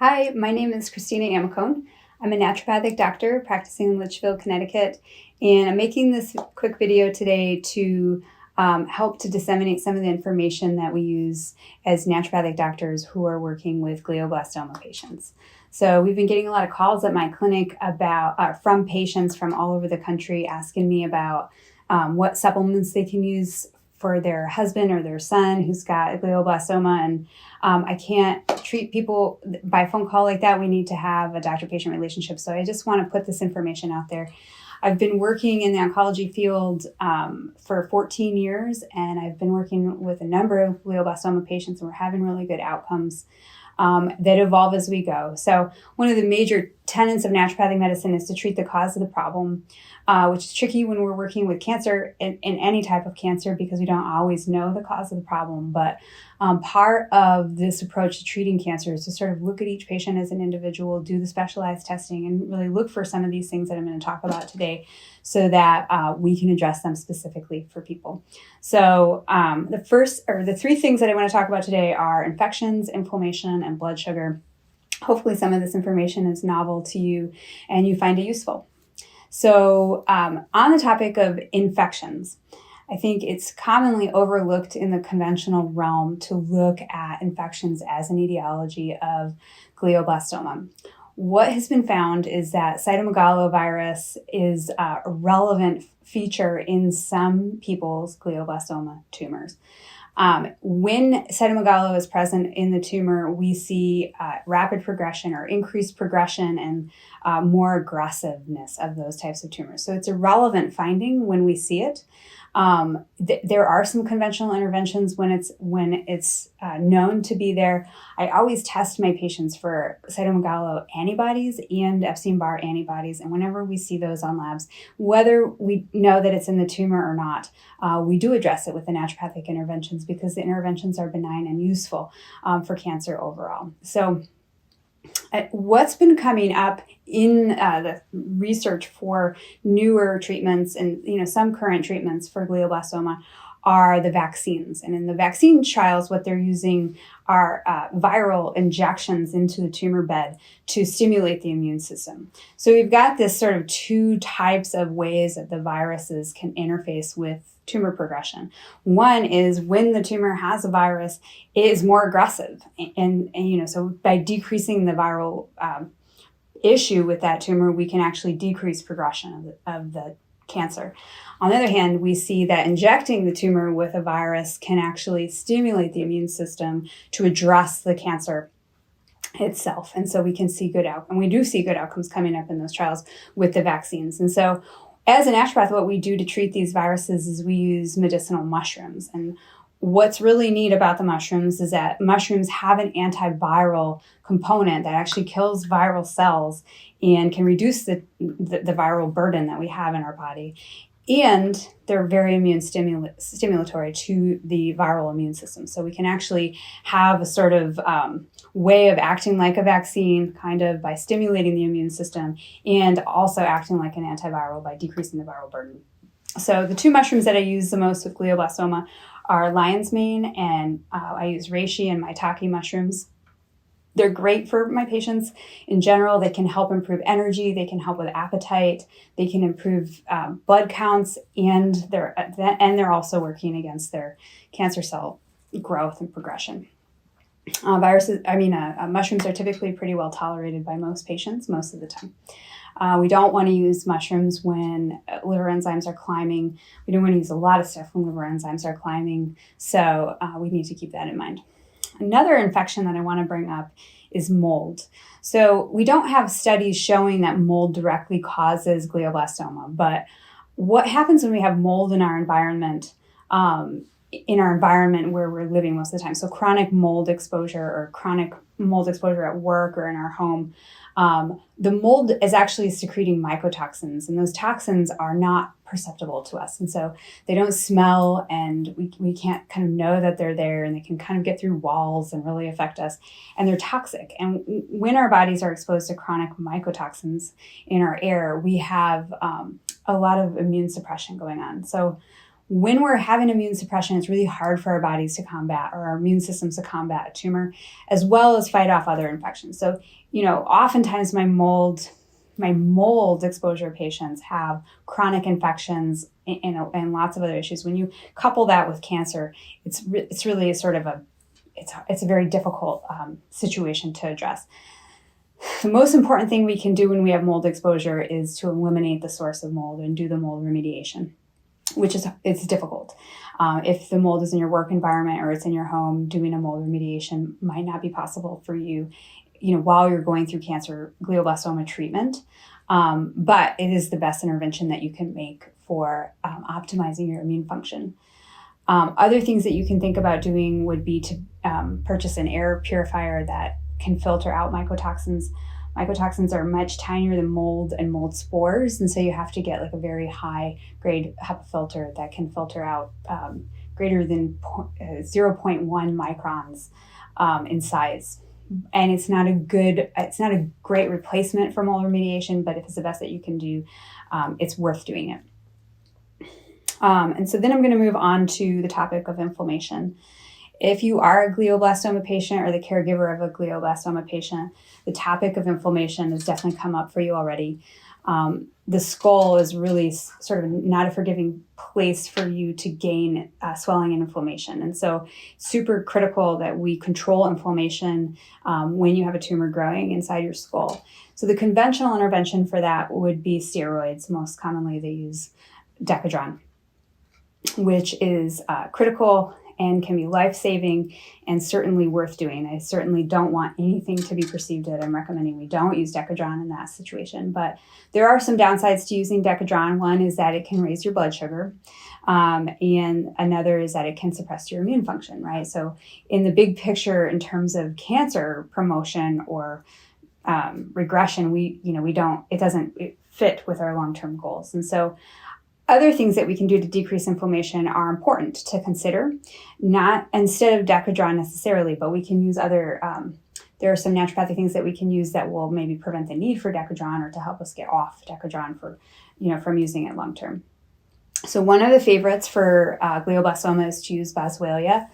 Hi, my name is Christina Amicone. I'm a naturopathic doctor practicing in Litchfield, Connecticut, and I'm making this quick video today to help to disseminate some of the information that we use as naturopathic doctors who are working with glioblastoma patients. So we've been getting a lot of calls at my clinic about from patients from all over the country asking me about what supplements they can use for their husband or their son who's got glioblastoma, and I can't treat people by phone call like that. We need to have a doctor-patient relationship. So I just want to put this information out there. I've been working in the oncology field for 14 years, and I've been working with a number of glioblastoma patients, and we're having really good outcomes that evolve as we go. So one of the major tenets of naturopathic medicine is to treat the cause of the problem, which is tricky when we're working with cancer in any type of cancer because we don't always know the cause of the problem. But part of this approach to treating cancer is to sort of look at each patient as an individual, do the specialized testing, and really look for some of these things that I'm going to talk about today so that we can address them specifically for people. So the three things that I want to talk about today are infections, inflammation, and blood sugar. Hopefully some of this information is novel to you and you find it useful. So on the topic of infections, I think it's commonly overlooked in the conventional realm to look at infections as an etiology of glioblastoma. What has been found is that cytomegalovirus is a relevant feature in some people's glioblastoma tumors. When cytomegalo is present in the tumor, we see rapid progression or increased progression and more aggressiveness of those types of tumors. So it's a relevant finding when we see it. There are some conventional interventions when it's known to be there. I always test my patients for cytomegalo antibodies and Epstein-Barr antibodies, and whenever we see those on labs, whether we know that it's in the tumor or not, we do address it with the naturopathic interventions because the interventions are benign and useful for cancer overall. So what's been coming up in the research for newer treatments and some current treatments for glioblastoma are the vaccines. And in the vaccine trials, what they're using are viral injections into the tumor bed to stimulate the immune system. So we've got this sort of two types of ways that the viruses can interface with tumor progression. One is when the tumor has a virus, it is more aggressive. And so by decreasing the viral issue with that tumor, we can actually decrease progression of the cancer. On the other hand, we see that injecting the tumor with a virus can actually stimulate the immune system to address the cancer itself. And so we can see good outcomes. We do see good outcomes coming up in those trials with the vaccines. And so as a naturopath, what we do to treat these viruses is we use medicinal mushrooms. And what's really neat about the mushrooms is that mushrooms have an antiviral component that actually kills viral cells and can reduce the viral burden that we have in our body. And they're very immune stimulatory to the viral immune system. So we can actually have a sort of way of acting like a vaccine, kind of by stimulating the immune system and also acting like an antiviral by decreasing the viral burden. So the two mushrooms that I use the most with glioblastoma are lion's mane, and I use reishi and maitake mushrooms. They're great for my patients in general. They can help improve energy. They can help with appetite. They can improve blood counts, and they're also working against their cancer cell growth and progression. Mushrooms are typically pretty well tolerated by most patients most of the time. We don't want to use mushrooms when liver enzymes are climbing. We don't want to use a lot of stuff when liver enzymes are climbing. So we need to keep that in mind. Another infection that I want to bring up is mold. So we don't have studies showing that mold directly causes glioblastoma, but what happens when we have mold in our environment where we're living most of the time? So chronic mold exposure or chronic mold exposure at work or in our home, the mold is actually secreting mycotoxins, and those toxins are not perceptible to us. And so they don't smell, and we can't kind of know that they're there, and they can kind of get through walls and really affect us. And they're toxic. And when our bodies are exposed to chronic mycotoxins in our air, we have a lot of immune suppression going on. So when we're having immune suppression, it's really hard for our bodies to combat, or our immune systems to combat a tumor, as well as fight off other infections. So, oftentimes my mold exposure patients have chronic infections and lots of other issues. When you couple that with cancer, it's really sort of it's a very difficult situation to address. The most important thing we can do when we have mold exposure is to eliminate the source of mold and do the mold remediation, which it's difficult. If the mold is in your work environment or it's in your home, doing a mold remediation might not be possible for you, while you're going through cancer glioblastoma treatment. But it is the best intervention that you can make for optimizing your immune function. Other things that you can think about doing would be to purchase an air purifier that can filter out mycotoxins. Mycotoxins are much tinier than mold and mold spores, and so you have to get like a very high grade HEPA filter that can filter out greater than 0.1 microns in size. And it's not a great replacement for mold remediation, but if it's the best that you can do, it's worth doing it. And so then I'm going to move on to the topic of inflammation. If you are a glioblastoma patient or the caregiver of a glioblastoma patient, the topic of inflammation has definitely come up for you already. The skull is really sort of not a forgiving place for you to gain swelling and inflammation. And so super critical that we control inflammation when you have a tumor growing inside your skull. So the conventional intervention for that would be steroids. Most commonly they use Decadron, which is critical and can be life-saving and certainly worth doing. I certainly don't want anything to be perceived that I'm recommending we don't use Decadron in that situation, but there are some downsides to using Decadron. One is that it can raise your blood sugar, and another is that it can suppress your immune function, right? So in the big picture, in terms of cancer promotion or regression, it doesn't fit with our long-term goals. And so other things that we can do to decrease inflammation are important to consider, not instead of Decadron necessarily, but we can use other, there are some naturopathic things that we can use that will maybe prevent the need for Decadron or to help us get off Decadron from using it long term. So one of the favorites for glioblastoma is to use Boswellia.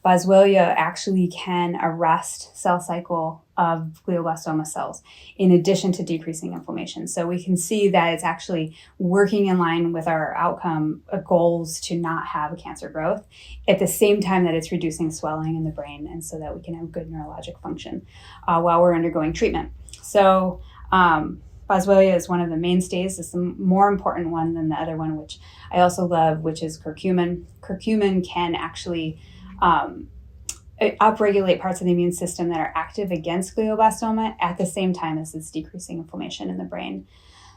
Boswellia actually can arrest cell cycle of glioblastoma cells in addition to decreasing inflammation. So we can see that it's actually working in line with our outcome goals to not have a cancer growth at the same time that it's reducing swelling in the brain, and so that we can have good neurologic function while we're undergoing treatment. So Boswellia is one of the mainstays. It's the more important one than the other one, which I also love, which is curcumin. Curcumin can actually upregulate parts of the immune system that are active against glioblastoma at the same time as it's decreasing inflammation in the brain.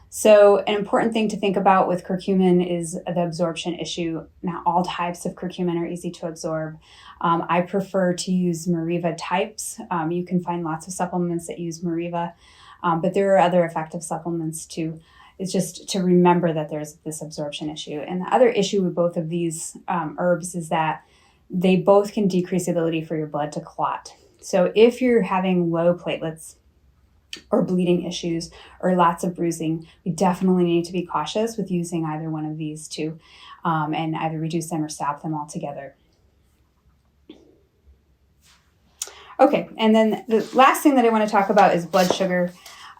So an important thing to think about with curcumin is the absorption issue. Not all types of curcumin are easy to absorb. I prefer to use Mariva types. You can find lots of supplements that use Mariva, but there are other effective supplements too. It's just to remember that there's this absorption issue. And the other issue with both of these herbs is that they both can decrease the ability for your blood to clot. So if you're having low platelets or bleeding issues or lots of bruising, we definitely need to be cautious with using either one of these two and either reduce them or stop them altogether. Okay, and then the last thing that I want to talk about is blood sugar.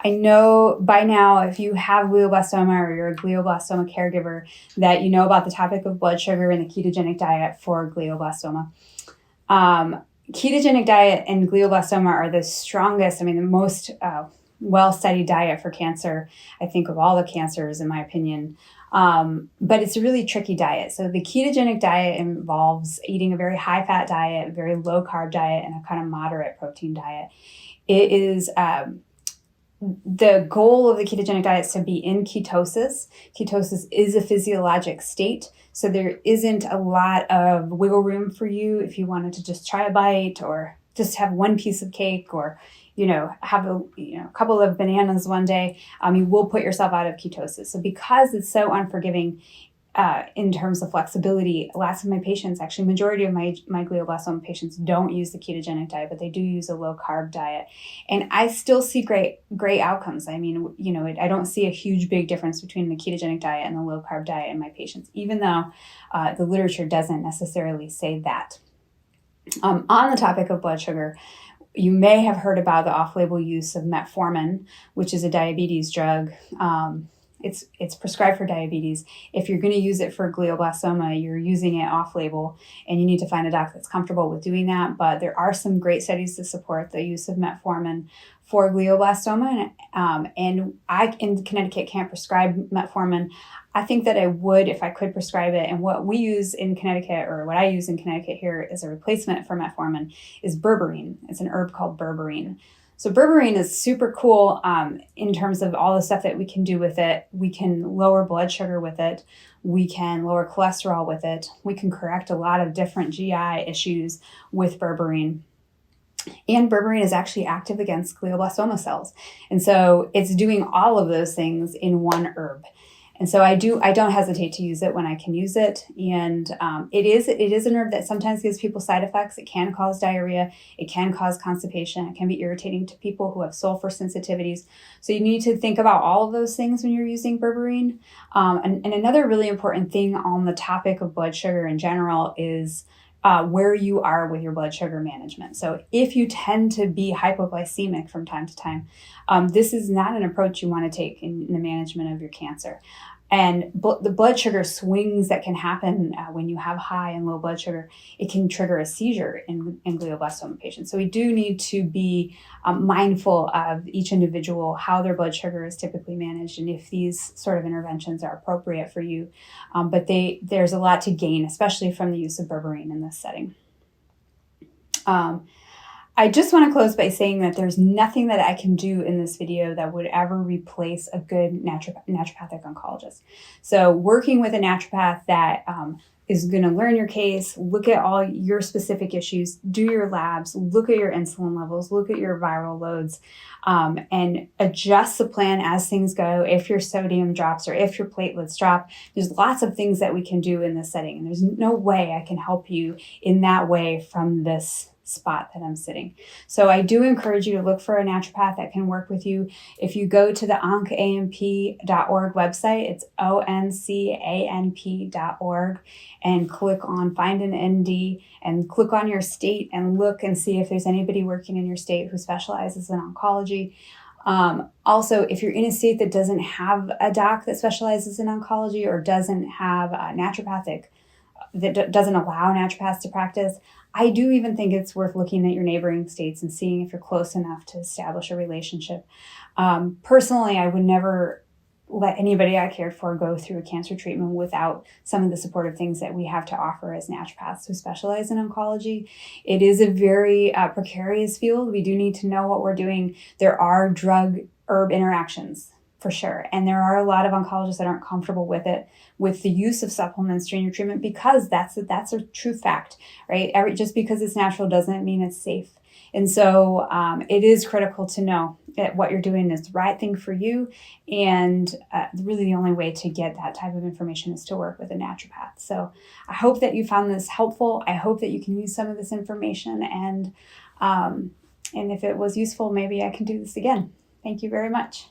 I know by now, if you have glioblastoma or you're a glioblastoma caregiver, that you know about the topic of blood sugar and the ketogenic diet for glioblastoma. Ketogenic diet and glioblastoma are the strongest, the most well-studied diet for cancer, I think, of all the cancers, in my opinion. But it's a really tricky diet. So the ketogenic diet involves eating a very high-fat diet, a very low-carb diet, and a kind of moderate protein diet. It is the goal of the ketogenic diet is to be in ketosis. Ketosis is a physiologic state, so there isn't a lot of wiggle room for you if you wanted to just try a bite or just have one piece of cake or have a couple of bananas one day. You will put yourself out of ketosis. So because it's so unforgiving, in terms of flexibility, lots of my patients, actually majority of my glioblastoma patients don't use the ketogenic diet, but they do use a low carb diet. And I still see great outcomes. I mean, I don't see a huge big difference between the ketogenic diet and the low carb diet in my patients, even though the literature doesn't necessarily say that. On the topic of blood sugar, you may have heard about the off-label use of metformin, which is a diabetes drug. It's prescribed for diabetes. If you're going to use it for glioblastoma, you're using it off-label, and you need to find a doc that's comfortable with doing that. But there are some great studies to support the use of metformin for glioblastoma. And I, in Connecticut, can't prescribe metformin. I think that I would if I could prescribe it. And what we use in Connecticut, or what I use in Connecticut here as a replacement for metformin, is berberine. It's an herb called berberine. So berberine is super cool in terms of all the stuff that we can do with it. We can lower blood sugar with it. We can lower cholesterol with it. We can correct a lot of different GI issues with berberine. And berberine is actually active against glioblastoma cells. And so it's doing all of those things in one herb. And so I don't hesitate to use it when I can use it. And it is an herb that sometimes gives people side effects. It can cause diarrhea. It can cause constipation. It can be irritating to people who have sulfur sensitivities. So you need to think about all of those things when you're using berberine. And another really important thing on the topic of blood sugar in general is where you are with your blood sugar management. So if you tend to be hypoglycemic from time to time, this is not an approach you want to take in the management of your cancer. And the blood sugar swings that can happen when you have high and low blood sugar, it can trigger a seizure in glioblastoma patients. So we do need to be mindful of each individual, how their blood sugar is typically managed, and if these sort of interventions are appropriate for you. But there's a lot to gain, especially from the use of berberine in this setting. I just want to close by saying that there's nothing that I can do in this video that would ever replace a good naturopathic oncologist. So working with a naturopath that is going to learn your case, look at all your specific issues, do your labs, look at your insulin levels, look at your viral loads, and adjust the plan as things go. If your sodium drops or if your platelets drop, there's lots of things that we can do in this setting. And there's no way I can help you in that way from this spot that I'm sitting. So I do encourage you to look for a naturopath that can work with you. If you go to the oncamp.org website, it's oncamp.org, and click on Find an ND and click on your state and look and see if there's anybody working in your state who specializes in oncology. Also, if you're in a state that doesn't have a doc that specializes in oncology or doesn't have a naturopathic, that doesn't allow naturopaths to practice, I do even think it's worth looking at your neighboring states and seeing if you're close enough to establish a relationship. Personally, I would never let anybody I cared for go through a cancer treatment without some of the supportive things that we have to offer as naturopaths who specialize in oncology. It is a very precarious field. We do need to know what we're doing. There are drug-herb interactions, for sure. And there are a lot of oncologists that aren't comfortable with it, with the use of supplements during your treatment, because that's a true fact, right? Just because it's natural doesn't mean it's safe. And so it is critical to know that what you're doing is the right thing for you. And really the only way to get that type of information is to work with a naturopath. So I hope that you found this helpful. I hope that you can use some of this information. And if it was useful, maybe I can do this again. Thank you very much.